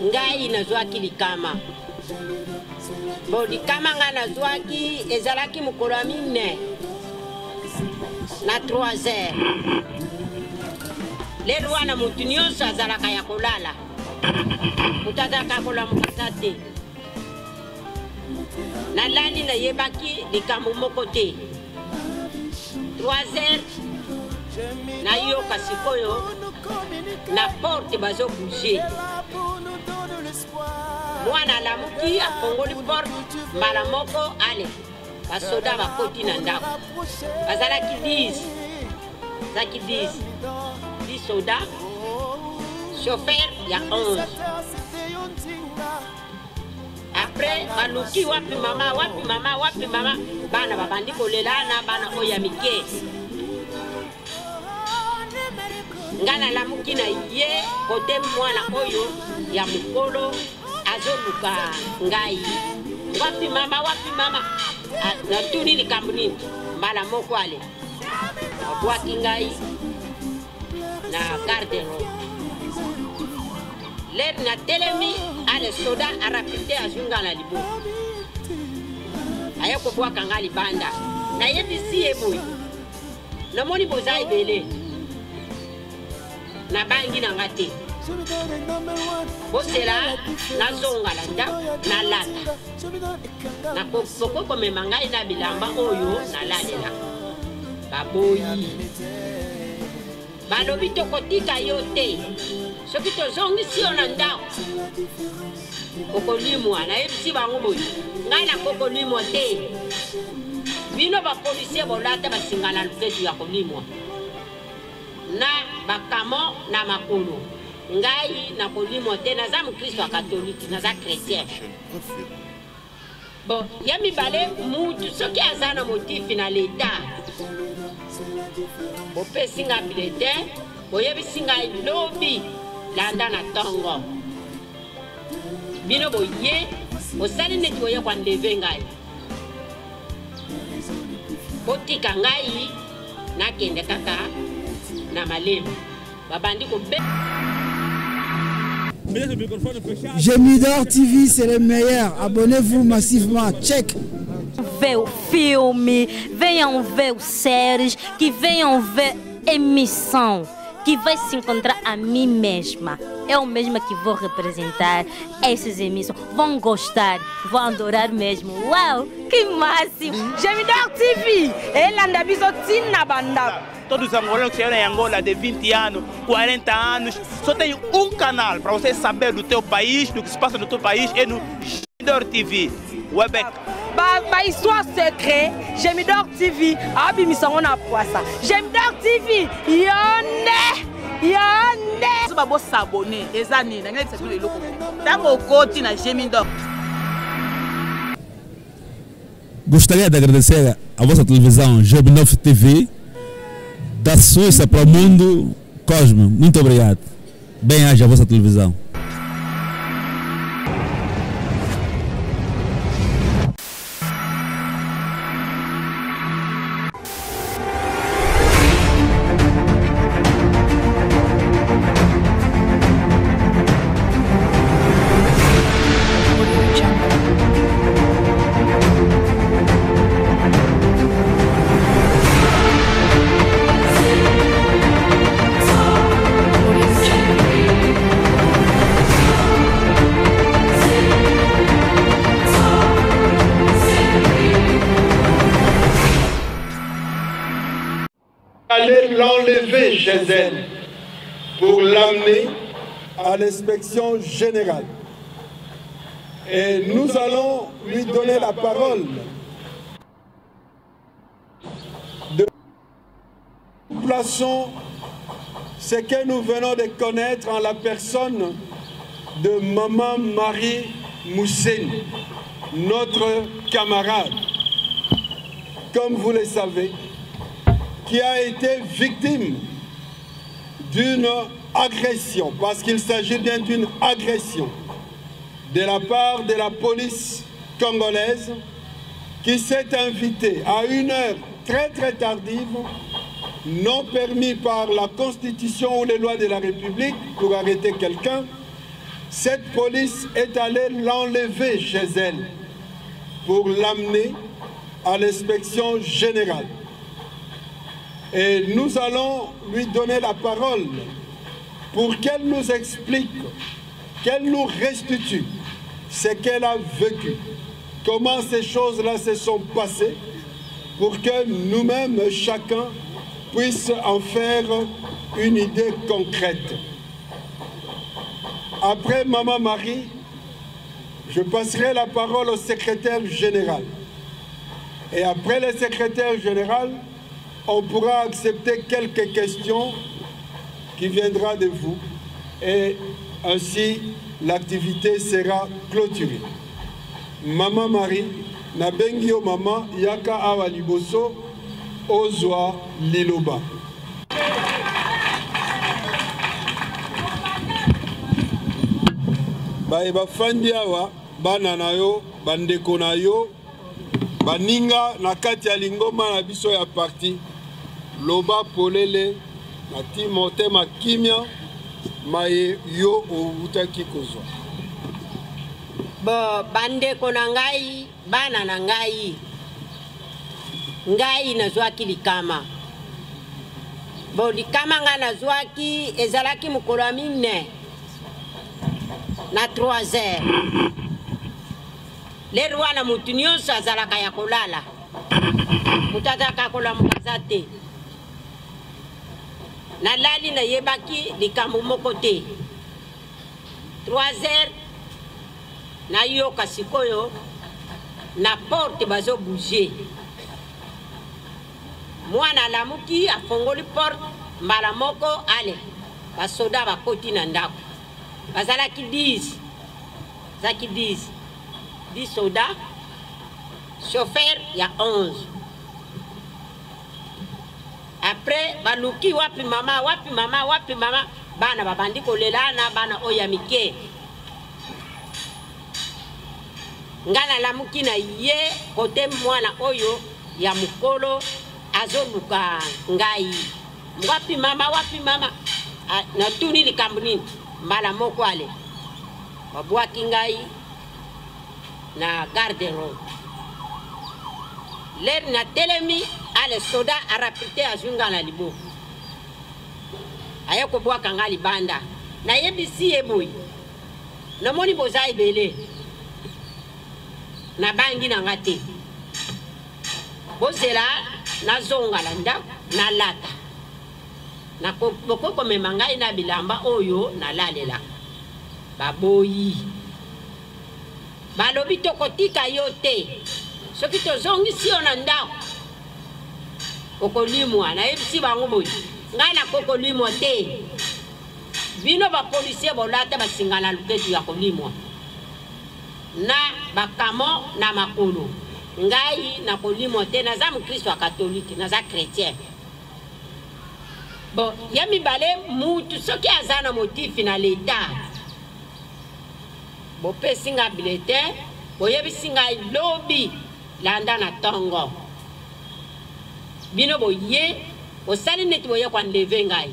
ngai nazwaki likama. Bon, likama nga nazwaki ezalaki mokolo ya mine na 3 heures. Lelo wana mutu nyonso azalaka ya kolala. Mutu azalaka kolamuka te. Nalali nayebaki likambo moko te. 3 heures nayoka sikoyo na porte bazo bouger. Mwana lamuki akongoli porte mbala moko ale. Basoda bakoti na ndako. Bazalaki 10. Zaki 10 soda. Chauffeur ya 11. Après baluki wapi mama. Bana babandi kolelana bana oya mike. Ngana lamuki na ye kote mwana oyo ya mukolo azoluka ngai. Wapi mama. Na tuni likambo nini? Mbala moko ale. Abwaki ngai na gardero. L'air na telemi ale soda arapite azunga na libo. Ayako bwaka ngali banda. Na yebisi eboy. Na moni bozai bele. Na bangi na ngate. Bosela na zonga landa na lata. Na poko kome mangai na bilamba oyo na lalela. Baboyi. Balobi tokotika yote. Soki tozongi si onanda. Kokolimwa na yebisi bango boyi. Ngai na kokolimwa te. Bino ba policier bolata basingana lutetu ya kolimwa. Na bakamo na makolo. Ngai na kolimwa te naza mukristo wa katoliki naza chrétien. Bon, yami bale mutu soki azana motifi na leta. Bope singa bulletin, boyebi singa lobi landa na tongo. Bino boye, osali neti boye kwa ndeve ngai. Botika ngai na kende kaka na malemu. Babandi ko be. Gemidor TV, c'est le meilleur. Abonnez-vous massivement. Check. Ver o filme, venham ver o séries, que venham ver emissão, que vai se encontrar a mim mesma. Eu mesma que vou representar essas emissões. Vão gostar, vão adorar mesmo. Uau, que máximo! Gemidor TV, ele anda bisotinho na banda. Todos os angolanos que chegam em Angola de 20 anos, 40 anos, só tem um canal para você saber do teu país, do que se passa no teu país, é no Gemidor TV. Webec. Ba histoire secret, Gemidor TV, abi misongo na poisa. Gemidor TV, yonde. Se babo s'abonner, ezani, na ngeli sekule loko. Tango koti na Gemidor. Gostaria de agradecer a vossa televisão Gemidor TV, da Suíça para o mundo, Cosmo. Muito obrigado. Bem-aja a vossa televisão. Allez l'enlever chez elle pour l'amener à l'inspection générale. Et nous allons lui donner la parole. Plaçons ce que nous venons de connaître en la personne de Maman Marie Moussène, notre camarade, comme vous le savez, qui a été victime d'une agression, parce qu'il s'agit bien d'une agression de la part de la police congolaise qui s'est invitée à une heure très tardive, non permis par la Constitution ou les lois de la République pour arrêter quelqu'un, cette police est allée l'enlever chez elle pour l'amener à l'inspection générale. Et nous allons lui donner la parole pour qu'elle nous explique, qu'elle nous restitue ce qu'elle a vécu, comment ces choses-là se sont passées, pour que nous-mêmes, chacun, puisse en faire une idée concrète. Après Maman Marie, je passerai la parole au secrétaire général. Et après le secrétaire général, on pourra accepter quelques questions qui viendront de vous. Et ainsi, l'activité sera clôturée. Maman Marie, Nabengio Maman, Yaka Awa Liboso, Ozwa Liloba. Ba fandi awa bana na yo bandeko na yo baninga na kati ya lingoma na biso ya parti loba polele na Timothée Makimia maye yo outaki kozwa bo bandeko na ngai bana na ngai nazwaki likama bo likama nga nazwaki ezalaki mokolo ya mine na 3 heures. Lero wana mutu nyonso azalaka ya kolala. Mutu azalaka kolamuka te. Nalali na yebaki likambo moko te. 3 heures na yoka sikoyo na porte bazo bouger. Mwana lamuki afongoli porte mbala moko ale. Basoda bakoti na ndako. Bazalaki 10. Zaki 10 soldats, chauffeur ya 11. Après baluki wapi mama bana babandi kolelana bana oya mike. Ngana lamuki na ye kote mwana oyo ya mukolo azoluka ngai. Wapi mama na tuni likambo nini mbala moko ale babwaki ngai na garde robe ler na telemi ale soda arapite azunga na libo aye ko bwaka ngali banda na yebisi eboyi na moni boza ebele na bangi na ngate bozela na zonga la nda na lata na ko memangai na bilamba oyo na lalela baboyi balobi tokotika yo te soki tozongisi yo na ndako kokolimwa nayebisi bango boyi ngai na kokolimwa te bino bapolisier bolata basingana luketu ya kolimwa na bakamo na makolo ngai na kolimwa te naza mukristo wa katolike naza chrétien. Bon, ya mibale mutu soki azana motifi na l'État. Bo pesinga bulletin, bo yebisinga lobby landa na tongo. Bino bo ye, bo sali neti bo ye kwa nleve ngai.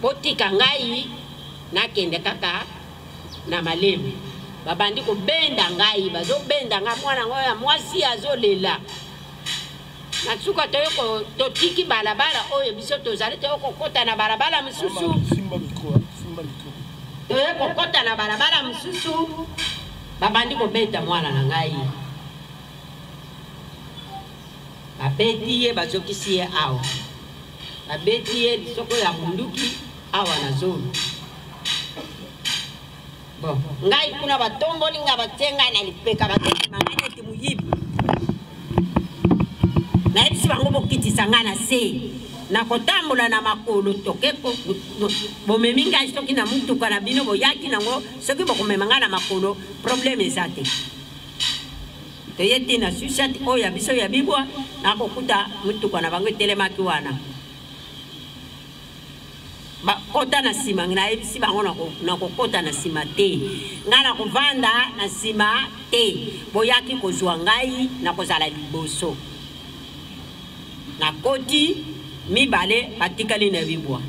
Bo tika ngai na kende kaka na malemi. Babandi ko benda ngai, bazo benda nga mwana ngoya mwasi azolela. Natsuka toyoko totiki balabala oyo biso tozali toyoko kota na balabala msusu toyoko kota na balabala msusu babandi ko beta mwana na ngai babeti ye bazokisi ye awa babeti ye soko ya bunduki awa na zone bon ngai kuna batomboli nga batenga na lipeka bateki mangane eti muyibi na epsi bango bokitisa nga na se na kotambola na makolo tokeko bomemi ngai soki na mutuka na bino boyaki nango soki bokomema nga na makolo probleme eza te toye te na susati oyo ya biso ya bibwa nakokuta mutuka na bango etelemaki wana bakota na nsima na yebisi bango nakokota na nsima te nga na kovanda na nsima te boyaki kozwa ngai na kozala liboso na koti mibale batikali na bibwa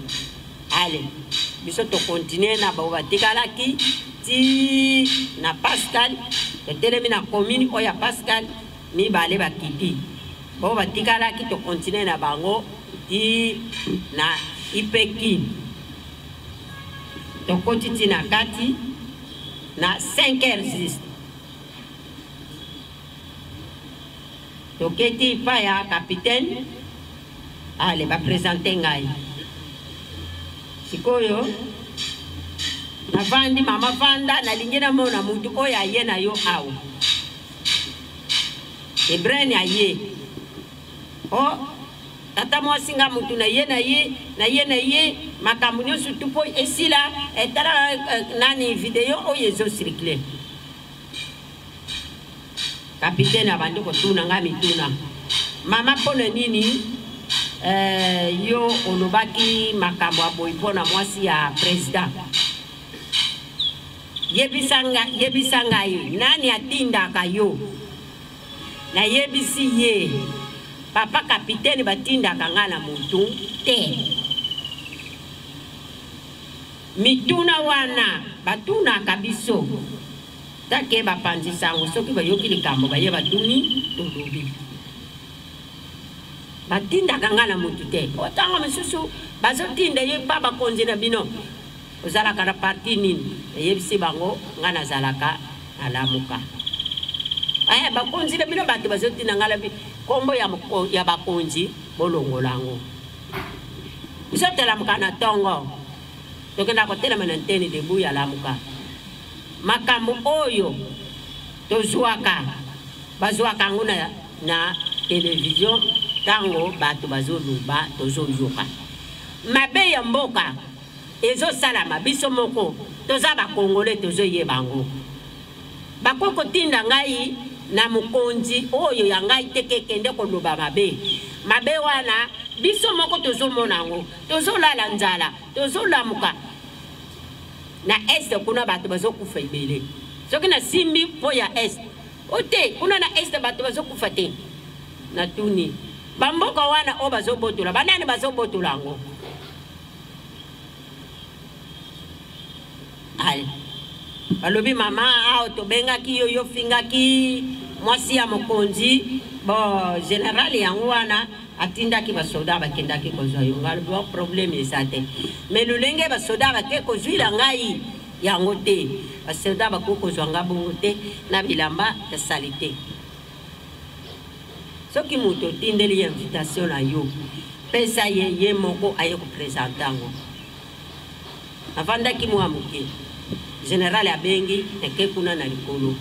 allez biso to continuer na ba batikalaki ti na Pascal to telemi na commune oya Pascal mi bale bakiti ba batikalaki to continuer na bango ti na Ipeki to kotiti na kati na 5h06 to keti pa ya capitaine allez ba présenter ngai sikoyo navandi mama vanda nalingina mona mutu oyo aye na yo awo ebreni aye o tata mwasinga mutu na ye makambo nyonso tupo esila etala nani video oyo ezosirikile kapitaine abandi kotuna nga mituna mama mpona nini yo olobaki makambo aboyi mpona mwasi ya president yebisa ngai nani atindaka yo na yebisi ye papa kapitaine batindaka nga na mutu te mituna wana batunaka biso take bapanzisango soki bayoki likambo baye batuni tolobi batindaka nga na mutu te otango misusu bazotinda ye pa bakonzi na bino ozalaka na parti nini eyebisi bango nga nazalaka alamuka bakonzi na bino bato bazotinda nga labi kombo ya bakonzi bolongolango biso telamuka na tongo tokenda kotelema na nteni debu ya lamuka makambo oyo tozwaka bazwaka ngo na television tango bato bazoluba tozoyoka mabe ya mboka ezosalama biso moko toza bakongole tozoyeba ngo bakoko tinda ngai na mukonzi oyo ya ngai tekekende koloba mabe wana biso moko tozomona ngo tozolala nzala tozolamuka na este kuna bato bazokufa ibele soki na simbi po ya este ote kuna na este bato bazokufa te na tuni bamboka wana o bazobotola banani bazobotola ngo al balobi mama ao tobengaki yo fingaki mwasi ya mokonzi bo general yango wana atindaki basoda bakendaki kozwa yo ngalbo problème ezate mais lulenge basoda bake kozwila ngai yango te basoda bakokozwa ngabongo te na bilamba ya salite soki muto tindeli invitation na yo pesa ye moko aye ko presentango avandaki mwa muke general abengi eke kuna na likolo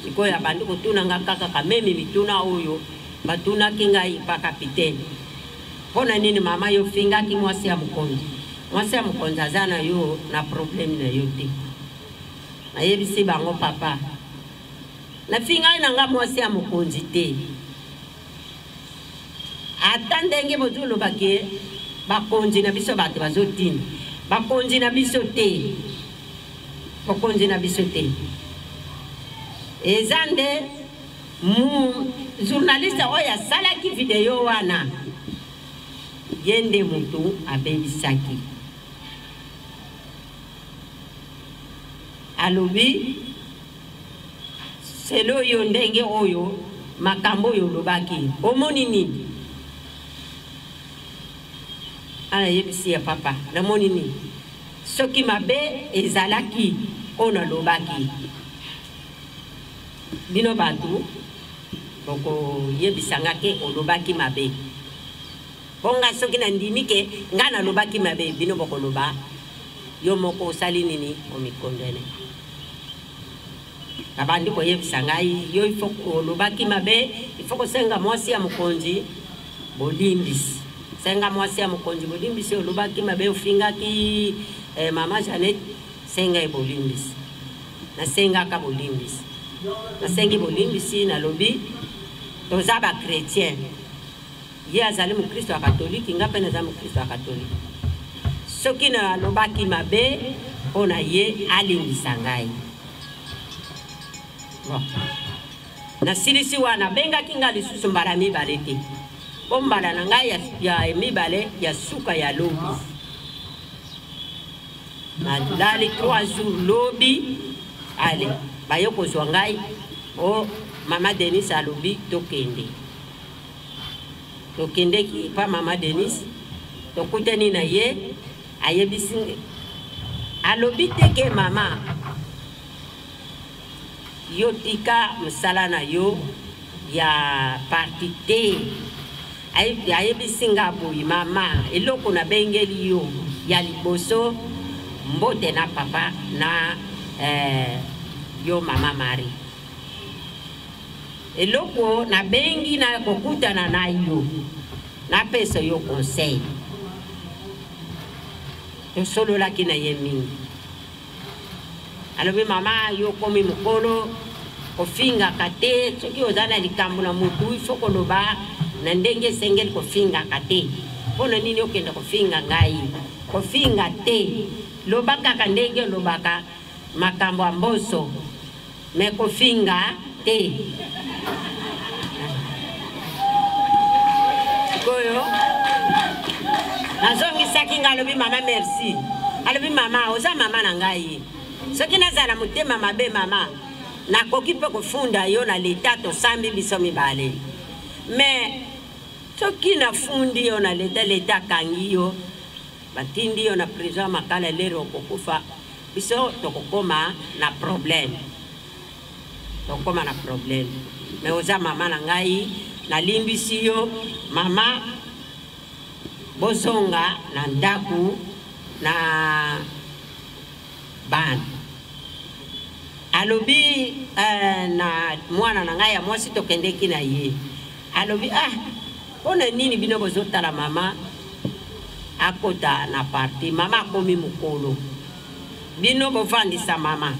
sikoyo abandi kotuna nga kaka kamemi mituna oyo batuna kingai pa kapitaine pona nini mama yo fingaki mwasi ya mukonzi azana yo na problème na yo te ayebisi bango papa na fingai na nga mwasi ya mukonzi te ata ndenge bozolobaki bakonzi na biso bato bazotinda bakonzi na biso te ezande journaliste oyo asalaki video wana yende mutu abebisaki alobi selo yo ndenge oyo makambo oyo olobaki omoni nini ana yebisi ya papa namoni nini soki mabe ezalaki ona lobaki bino bantu boko yebisanga ke olobaki mabe bonga soki na ndimi ke nga na lobaki mabe bino boko loba yo moko osali nini omikondene abandi ko yebisanga yo ifo olobaki mabe ifo ko senga mwasi ya mukonzi bolimbisi senga mwasi ya mukonzi bolimbisi olobaki mabe ofingaki mama Janet senga bolimbisi na senga ka bolimbisi na sengi bolimbisi na lobi toza ba chrétien ye azali mu Kristo ya catholique nga pe na mu Kristo ya catholique soki na lobaki mabe ona ye alimbisa ngai bon na silisi wana benga kinga lisusu mbala mibale te bombala na ngai ya mibale ya suka ya lobi nalali 3 jours lobi ale bayo kozwa ngai o mama Denis alobi tokende ki pa mama Denis tokutani na ye ayebisi alobi teke mama yo tika musala na yo ya parti te ayebisi nga boyi mama eloko na bengeli yo ya liboso mbote na papa na yo mama Marie eloko na bengi na kokutana na yo na pesa yo conseil to solo la kina ye mingi alobi mama yo komi mukolo kofinga kate soki ozana likambo na mutu ifo koloba na ndenge sengeli kofinga kate pona nini okenda kofinga ngai kofinga te lobaka ka ndenge lobaka makambo amboso me kofinga te koyo nazongisaki nga alobi mama merci alobi mama oza mama na ngai soki nazala motema mabe mama nakoki mpe kofunda yo na leta tosambi biso mibale me soki nafundi yo na leta akangi yo batindi yo na prison makala lero okokufa biso tokokoma na problème me oza mama na ngai nalimbisi yo mama bozonga na ndaku na bana alobi na mwana na ngai ya mwasi tokendeki na ye alobi pona nini bino bozotala mama akota na parti mama akomi mukolo bino bovandisa mama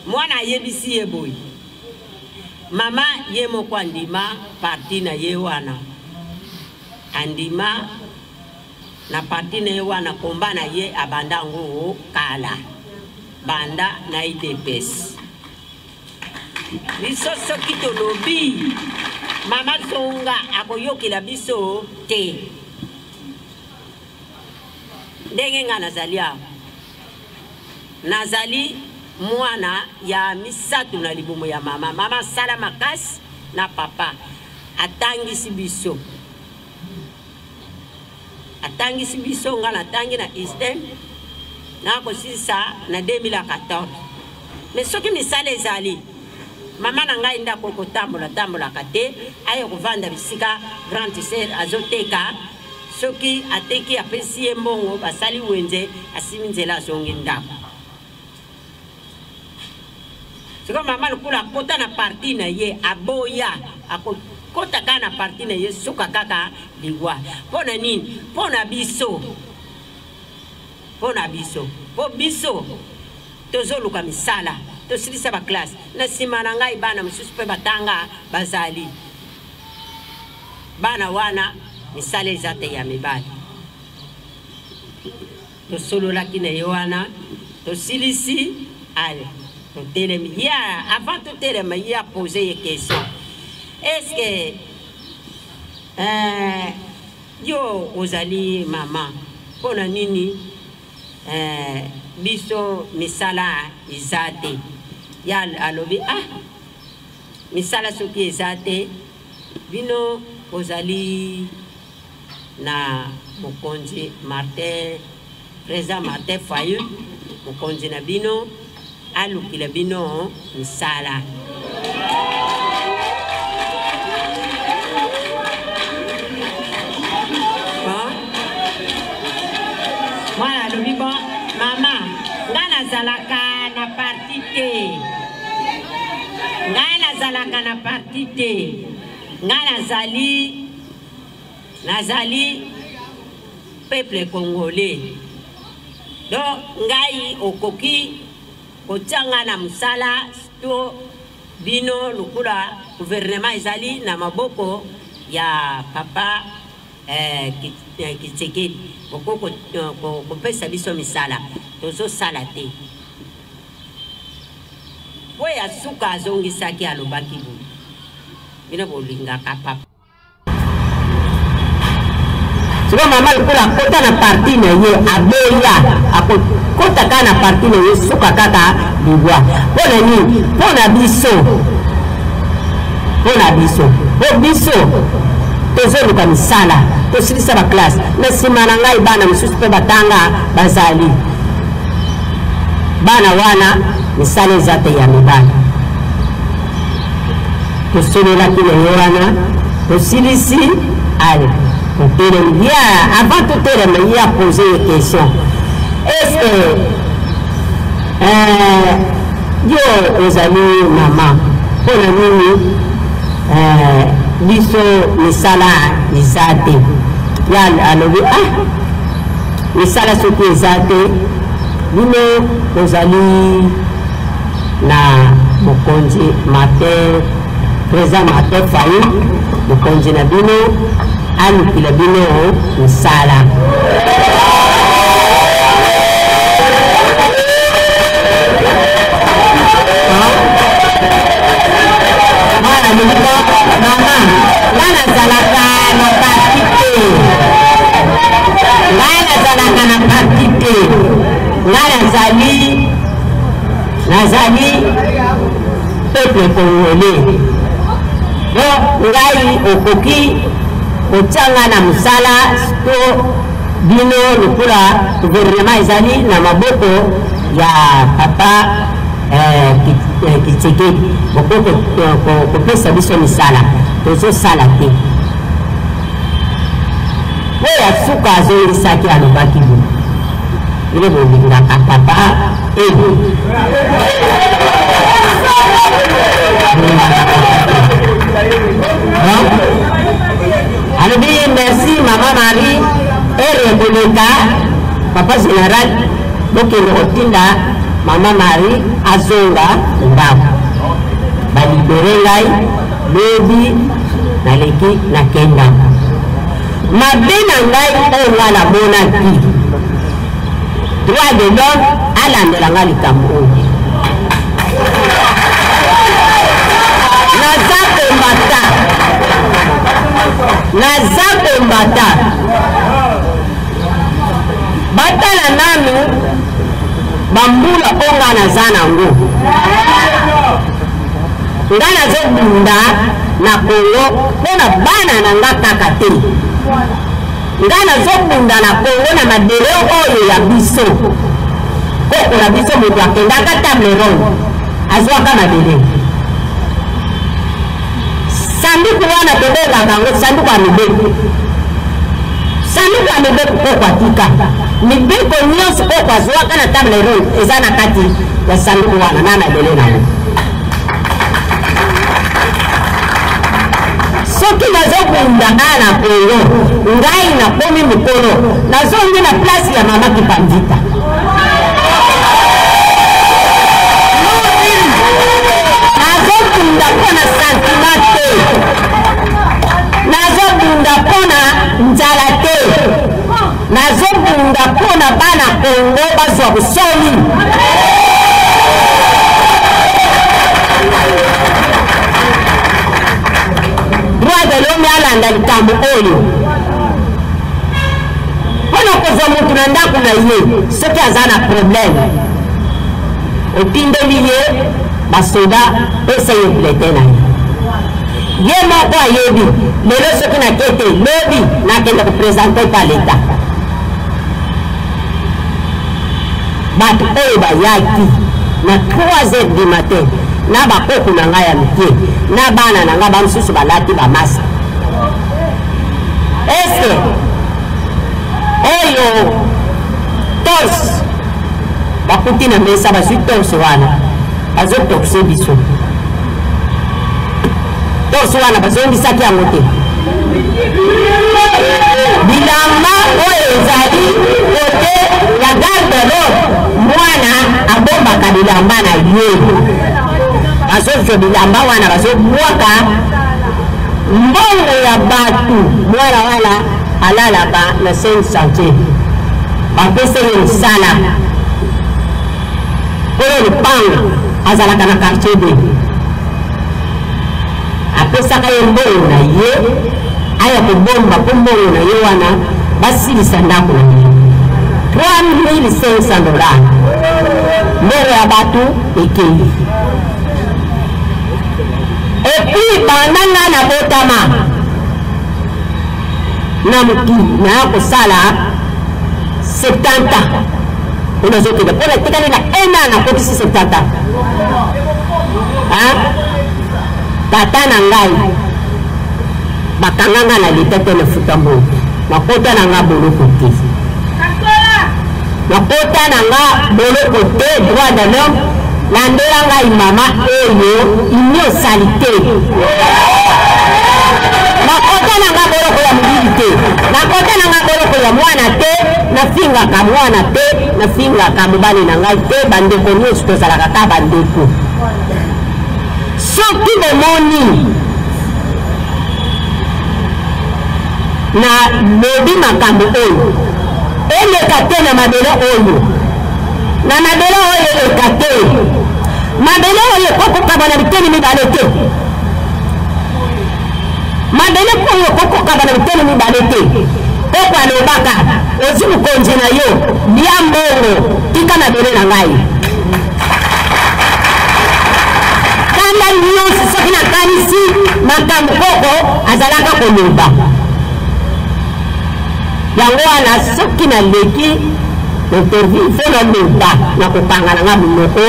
mwana ayebisi ye boyi mama ye moko andima parti na ye wana andima na parti na ye wana komba na ye abanda ngo kala banda na IDPS biso soki tolobi mama zonga akoyokela biso te ndenge nga nazali mwana ya misatu na libumu ya mama sala makasi na papa atangisi biso nga natangi na Eastern na kosisa na 2014 mais soki misala ezali mama na ngai ndako kotambola kate aye kovanda bisika grand sœur azoteka soki ateki apesi ye mbongo basali wenze asimi nzela azongi ndako siko mama lukula kota na parti na ye aboya akota ka na parti na ye suka kaka liwa pona nini pona biso po biso tozoluka misala tosilisa ba classe na sima na ngai bana mususu pe batanga bazali bana wana misala ezate ya mibali tosololaki na ye wana tosilisi ale totelemi ya avant totelema ye a posé ye question est-ce que yo ozali mama pona nini biso misala izate ya alobi misala soki ezate bino ozali na mokonzi président Martin Fayulu mokonzi na bino alukila bino misala mwana alobi bo mama nga nazalaka na parti te nga nazali peuple congolais donc ngai okoki kotianga na musala to bino lukula gouvernement ezali na maboko ya papa Kitsekedi kopesa biso misala tozosala te oyo asuka azongisaki alobaki boye bino bolingaka papa Siko mama likola kota na parti na ye abeya akota ka na parti na ye suka kaka bibwa pona nini pona biso biso tozoluka misala tosilisa ba classe na nsima na ngai bana mosusu mpe batanga bazali bana wana misala eza te ya mibali tosololaki na ye wana tosilisi ale avant tout il y a posé une question. Est-ce que yo aux amis maman pour nous biso misala izate ya alobi misala soki izate bino ozali na mokonzi mater président mater fayi mokonzi na bino alukila bino misala mama ngana zalaka na partite ngana nazali peuple congolais donc ngai okoki otanga na musala to bino lukula gouvernement ezali na maboko ya papa Kitsekedi bokoko kopesa biso misala tozosala te oyo asuka azoyelisaki alobaki bo ile bolingaka papa ebi alobi merci mama Marie erekoleka papa général bokende kotinda mama Marie azonga ndako balibere ngai lobi naleki nakenda mabe na ngai oyo nga namonaki droit de l'homme alandelanga likambo oyo naza kombata batala nanu bambula onga naza nango nga nazobunda na Kongo mpona bana na nga kaka te nga nazobunda na Kongo na madele oyo ya biso koko na biso moto akendaka table ronde azwaka madele sanduku wana tobengaka yango sanduku ya mibeko sanduku ya mibeko koko atika mibeko nyonso koko azwaka na table ronde eza na kati ya sanduku wana na madele nango soki nazobunda aa na Kongo ngai nakomi mokolo nazongi na place ya mama Kipandita nazobunda mpona santima te nazobunda mpona nzala te nazobunda mpona bana Kongo bazwa busomi droit de l'homme alanda likambo oyo mpona kozwa motu na ndako na ye soki aza na problème otindeli ye basoda pesa ye bulete na ye moko ayebi lelo soki nakete lobi nakende kopresente pa leta bato oyo bayaki na 3h du matin na bakoko na ngai ya mike na bana na ngai bamosusu balati bamasa eske oyo torse bakuti na mesa bazwi torse wana bazotokse biso torse wana bazongisaki yango te bilamba oyo ezali kote ya garde-robe mwana abombaka bilamba na ye bazozwa bilamba wana bazobwaka mbongo ya batu mwana wana alalaka na 500 bapeseli mosala oyo lupango azalaka na quartier de apesaka ye mbongo na ye aya kobomba mpo mbongo na ye wana basilisa ndako $3,500 mbere ya bato ekei. Epuis bandanga na botama na mokili na kosala 70 ans onazokende mpona etikali na 1 an nakotisi 70 ans. Tata na ngai bakanganga na leta te na futambo nakota na nga boloko te, nakota na nga boloko te. Droit de l'homme landela ngai mama oyo inyo salite, nakota na nga boloko ya mobili te, nakota na nga boloko ya mwana te, nafingaka mwana te, nafingaka mobali na ngai te. Bandeko nyonso tozalaka ta bandeko. Soki bomoni na lobi makambo oyo eleka te na mabele oyo, na mabele oyo eleka te, mabele oyo ekokokaba na biteni mibale te, mabele oyo ekokokaba na biteni mibale te. Poko alobaka ozi mokonzi na yo bia mbongo tika mabele na ngai. Kanda nyonso soki nakanisi makambo koko azalaka koloba yango wana soki naleki interview fo naloba na kopanga na nga monoko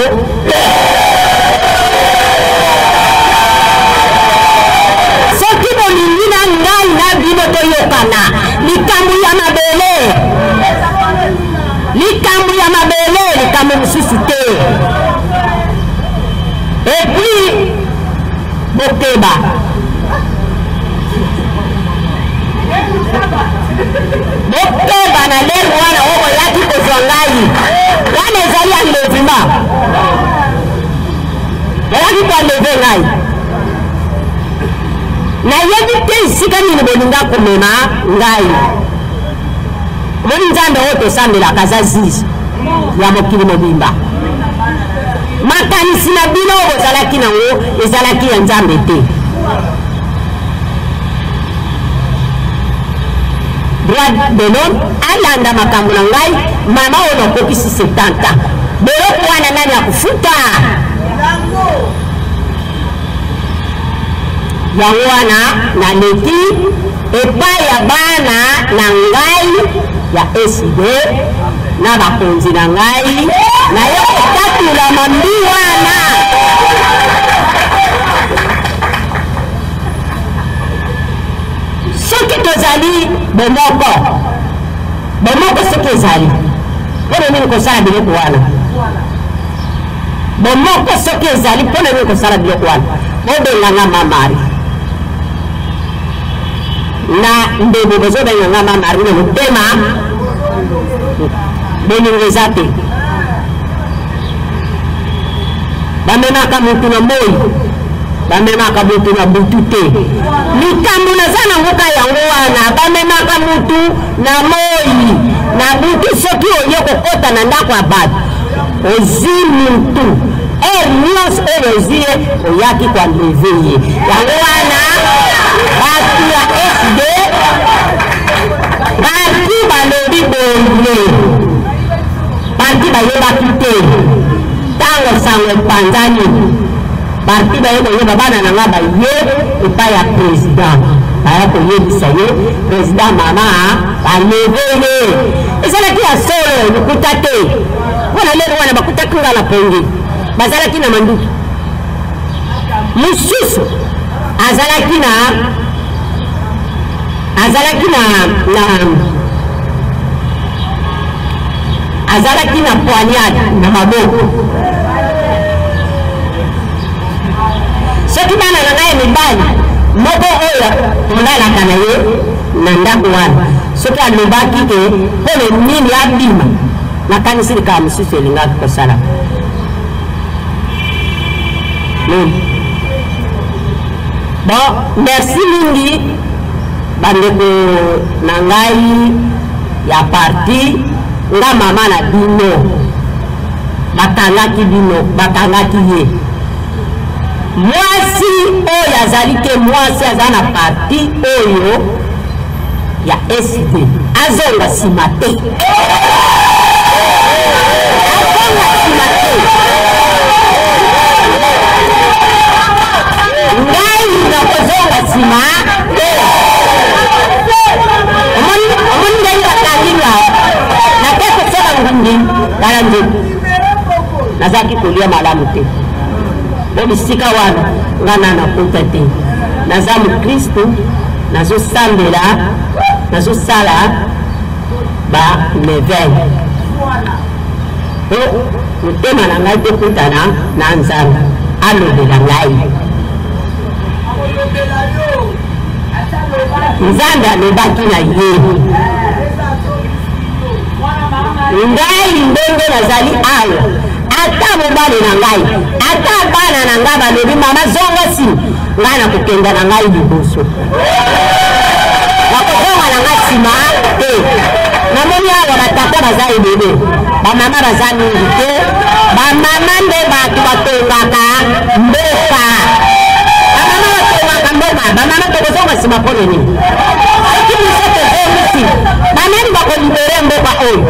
soki bolingi na ngai na bino toyokana likambo ya mabele, likambo ya mabele, likambo mosusu te. Epuis bokeba bokeba na lelo wana oyo yaki kozwa ngai wana ezali enlevema, oyaki koenleve ngai. Nayebi te esika nini bolinga komema ngai. Omoni nzambe oyo tosambelaka aza zizi ya mokili mobimba. Makanisi na bino oyo bozalaki nango ezalaki ya nzambe te. Droit de l'homme alanda makambo na ngai mama oyo nakokisi 70 ans. Boloko wana nani akufuta yango wana naleki epai ya bana na ngai ya SD na bakonzi na ngai naye kotatula mambi wana. Soki tozali bomoko soki ezali mpona nini kosala biloko wana, bomoko soki ezali mpona nini kosala biloko wana. Bobenganga mamari na ndebo bozobenganga mamari na motema bolingo eza te. Bamemaka motu na moi, bamemaka motu na butu te. Likambo naza nango ka yango wana bamemaka motu na moi na butu. Soki oye kokota na ndako ya bato ozi motu nyonso oyo ozie oyaki koenleve ye. Yango wana bato ya SD bati balobi bonge bati bayebaki te ntango sango epanzani bati bayekoyeba bana na nga baye epai ya président baya koyebisa ye président mama baleve ye. Ezalaki ya solo lokuta te mpona lelo wana bakutaki nga na pongi bazalaki na manduki mosusu azalaki na poignade na maboko. Soki bana na ngai mibali moko oyo tondalaka na ye na ndako wana soki alobaki ke mpona nini abima nakanisi likambo mosusu elingaki kosala. Bon, merci mingi bandeko na ngai ya parti nga mama na bino bakangaki ye. Mwasi oyo azali te mwasi aza na parti oyo ya SD azonga nsima te ngai nakozonga nsima te omoni ngai bakanginga nake kosala ngundi tala nzembo nazalaki kolia malamu te po bisika wana nga na nakota te naza mokristo nazosambela nazosala bamevele po motema na ngai tokutana na nzambe alobela ngai nzambe alobaki na ye ngai ndenge nazali awa ata mobali na ngai ata bana na ngai balobi mama zonga nsima ngai nakokenda na ngai liboso nakozonga na ngai nsima te namoni awa batata baza ebele bamama baza mingi te bamama nde bato batongaka mboka bamama batongaka mboka bamama tokozonga nsima mpo nini soki biso tozongi nsima banani bakolibere mboka oyo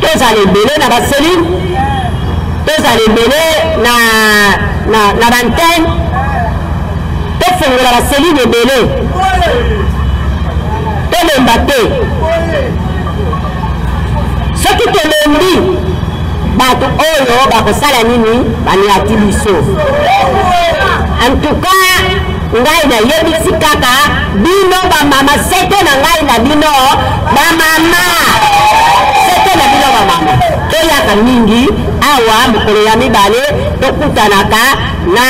tozala ebele na baseline tozala ebele na bantene tofungola baseline ebele tolemba te soki tolembi bato oyo bakosala nini baniati biso antuka ngai nayebisi kaka bino bamama sete na ngai na bino bamama sete na bino bamama toyaka mingi awa mokolo ya mibale tokutanaka na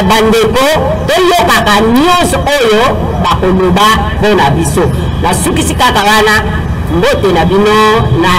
bandeko toyokaka nyonso oyo bakoloba mpo na biso nasukisi kaka wana mbote na bino na